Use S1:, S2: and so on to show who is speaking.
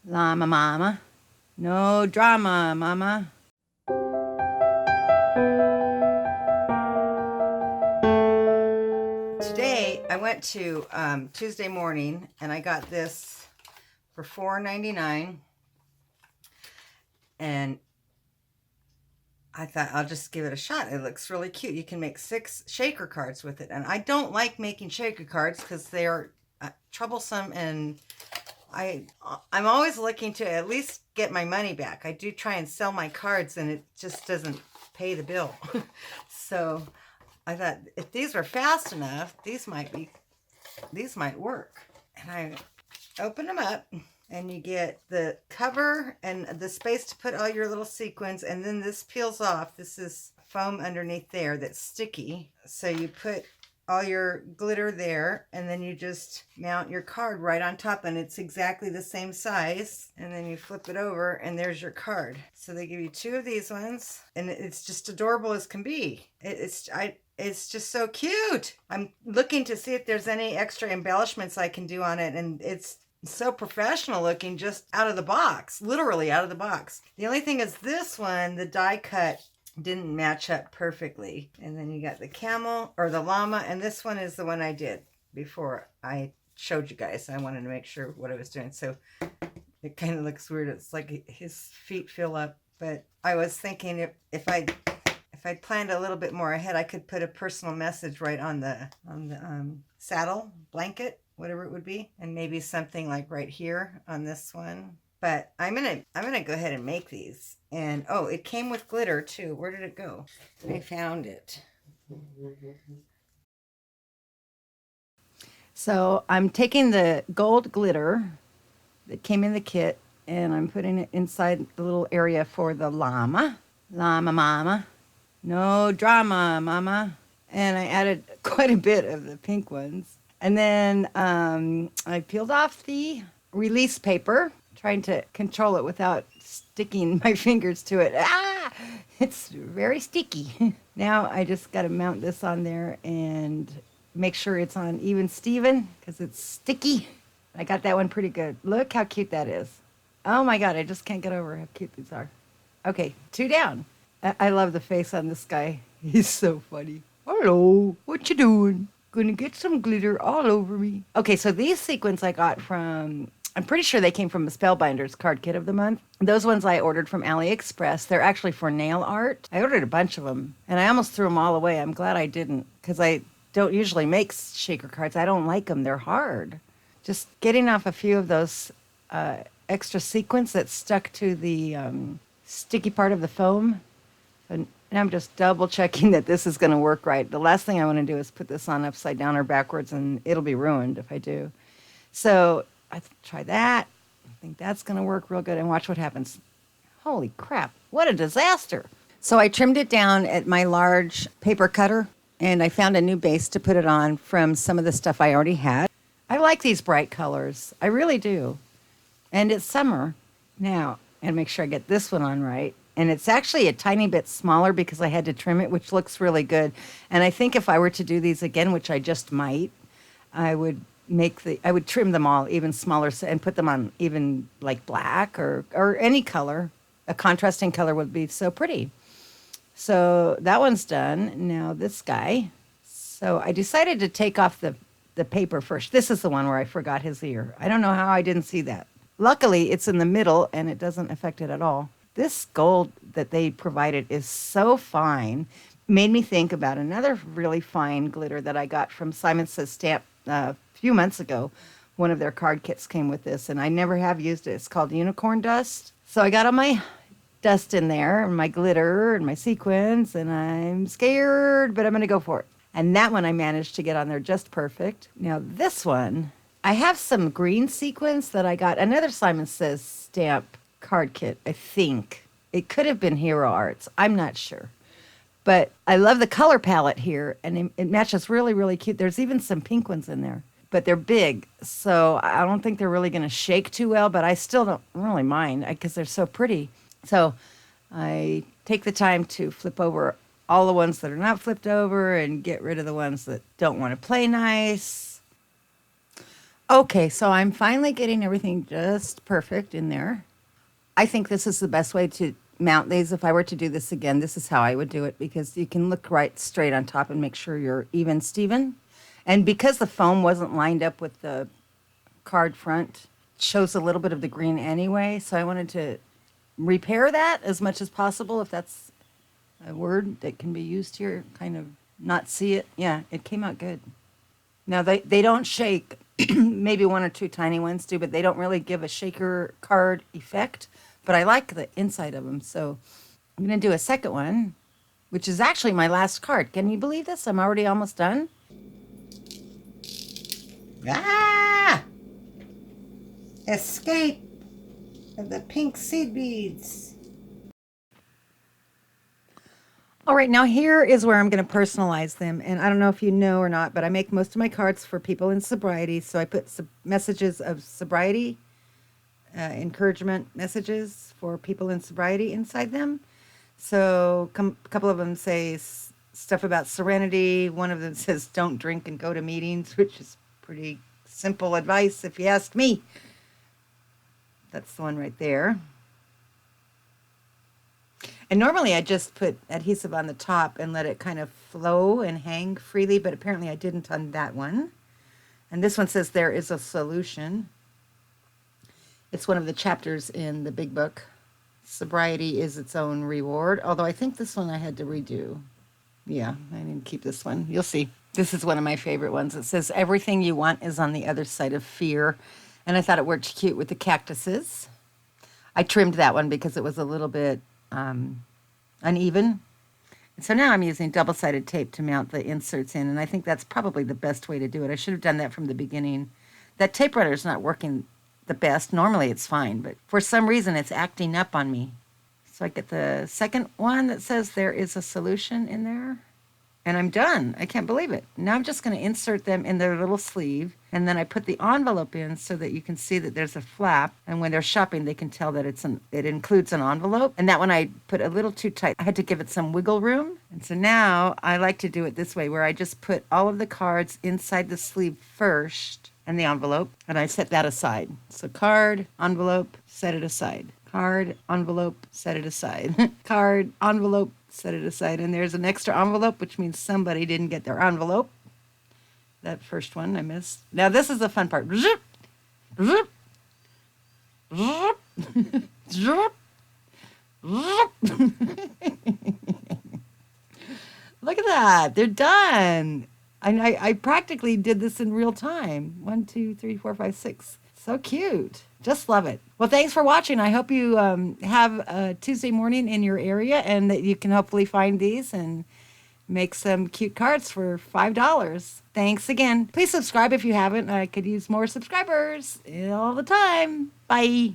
S1: Llama mama. No drama, mama. Today I went to Tuesday morning and I got this for $4.99, and I thought I'll just give it a shot. It looks really cute. You can make 6 shaker cards with it, and I don't like making shaker cards because they are troublesome, and I'm always looking to at least get my money back. I do try and sell my cards and it just doesn't pay the bill. So I thought if these were fast enough, these might work. And I open them up and you get the cover and the space to put all your little sequins, and then this peels off. This is foam underneath there that's sticky. So you put all your glitter there, and then you just mount your card right on top, and it's exactly the same size. And then you flip it over and there's your card. So they give you 2 of these ones, and it's just adorable as can be. It's just so cute. I'm looking to see if there's any extra embellishments I can do on it, and it's so professional looking just out of the box, literally out of the box. The only thing is this one, the die cut didn't match up perfectly. And then you got the camel or the llama, and this one is the one I did before I showed you guys. I wanted to make sure what I was doing. So it kind of looks weird. It's like his feet fill up, but I was thinking if I'd planned a little bit more ahead, I could put a personal message right on the saddle blanket, whatever it would be, and maybe something like right here on this one. But I'm gonna go ahead and make these. And oh, it came with glitter too. Where did it go? I found it. So I'm taking the gold glitter that came in the kit, and I'm putting it inside the little area for the llama. Llama mama. No drama, mama. And I added quite a bit of the pink ones. And then I peeled off the release paper, trying to control it without sticking my fingers to it. Ah! It's very sticky. Now I just got to mount this on there and make sure it's on even Steven because it's sticky. I got that one pretty good. Look how cute that is. Oh my God, I just can't get over how cute these are. Okay, 2 down. I love the face on this guy. He's so funny. Hello, what you doing? Gonna get some glitter all over me. Okay, so these sequins I got from, I'm pretty sure they came from the Spellbinders card kit of the month. Those ones I ordered from AliExpress. They're actually for nail art. I ordered a bunch of them, and I almost threw them all away. I'm glad I didn't, because I don't usually make shaker cards. I don't like them. They're hard. Just getting off a few of those extra sequins that stuck to the sticky part of the foam. And I'm just double checking that this is going to work right. The last thing I want to do is put this on upside down or backwards, and it'll be ruined if I do. So I try that. I think that's going to work real good, and watch what happens. Holy crap, what a disaster. So I trimmed it down at my large paper cutter, and I found a new base to put it on from some of the stuff I already had. I like these bright colors. I really do. And it's summer now. And make sure I get this one on right. And it's actually a tiny bit smaller because I had to trim it, which looks really good. And I think if I were to do these again, which I just might, I would trim them all even smaller and put them on even like black or any color. A contrasting color would be so pretty. So that one's done. Now this guy. So I decided to take off the paper first. This is the one where I forgot his ear. I don't know how I didn't see that. Luckily, it's in the middle and it doesn't affect it at all. This gold that they provided is so fine. Made me think about another really fine glitter that I got from Simon Says Stamp a few months ago. One of their card kits came with this, and I never have used it. It's called Unicorn Dust. So I got all my dust in there, and my glitter, and my sequins, and I'm scared, but I'm going to go for it. And that one I managed to get on there just perfect. Now this one, I have some green sequins that I got. Another Simon Says Stamp card kit, I think. It could have been Hero Arts. I'm not sure. But I love the color palette here, and it matches really, really cute. There's even some pink ones in there, but they're big. So I don't think they're really going to shake too well, but I still don't really mind because they're so pretty. So I take the time to flip over all the ones that are not flipped over and get rid of the ones that don't want to play nice. Okay, so I'm finally getting everything just perfect in there. I think this is the best way to mount these. If I were to do this again, this is how I would do it because you can look right straight on top and make sure you're even Steven. And because the foam wasn't lined up with the card front, it shows a little bit of the green anyway. So I wanted to repair that as much as possible, if that's a word that can be used here, kind of not see it. Yeah, it came out good. Now they don't shake. Maybe one or two tiny ones do, but they don't really give a shaker card effect. But I like the inside of them, so I'm gonna do a second one, which is actually my last card. Can you believe this? I'm already almost done. Ah! Escape of the pink seed beads. All right, now here is where I'm going to personalize them. And I don't know if you know or not, but I make most of my cards for people in sobriety. So I put messages of sobriety, encouragement messages for people in sobriety inside them. So a couple of them say stuff about serenity. One of them says, don't drink and go to meetings, which is pretty simple advice if you ask me. That's the one right there. And normally I just put adhesive on the top and let it kind of flow and hang freely, but apparently I didn't on that one. And this one says there is a solution. It's one of the chapters in the big book. Sobriety is its own reward. Although I think this one I had to redo. Yeah, I didn't keep this one. You'll see. This is one of my favorite ones. It says everything you want is on the other side of fear. And I thought it worked cute with the cactuses. I trimmed that one because it was a little bit uneven. And so now I'm using double-sided tape to mount the inserts in, and I think that's probably the best way to do it. I should have done that from the beginning. That tape runner is not working the best. Normally it's fine, but for some reason it's acting up on me. So I get the second one that says there is a solution in there. And I'm done. I can't believe it. Now I'm just going to insert them in their little sleeve. And then I put the envelope in so that you can see that there's a flap. And when they're shopping, they can tell that it includes an envelope. And that one I put a little too tight. I had to give it some wiggle room. And so now I like to do it this way, where I just put all of the cards inside the sleeve first and the envelope. And I set that aside. So card, envelope, set it aside. Card, envelope, set it aside. Card, envelope, set it aside. And there's an extra envelope, which means somebody didn't get their envelope. That first one I missed. Now this is the fun part. Zip, zip, zip, zip, zip. Look at that. They're done. I practically did this in real time. 1, 2, 3, 4, 5, 6. So cute. Just love it. Well, thanks for watching. I hope you have a Tuesday morning in your area and that you can hopefully find these and make some cute cards for $5. Thanks again. Please subscribe if you haven't. I could use more subscribers all the time. Bye.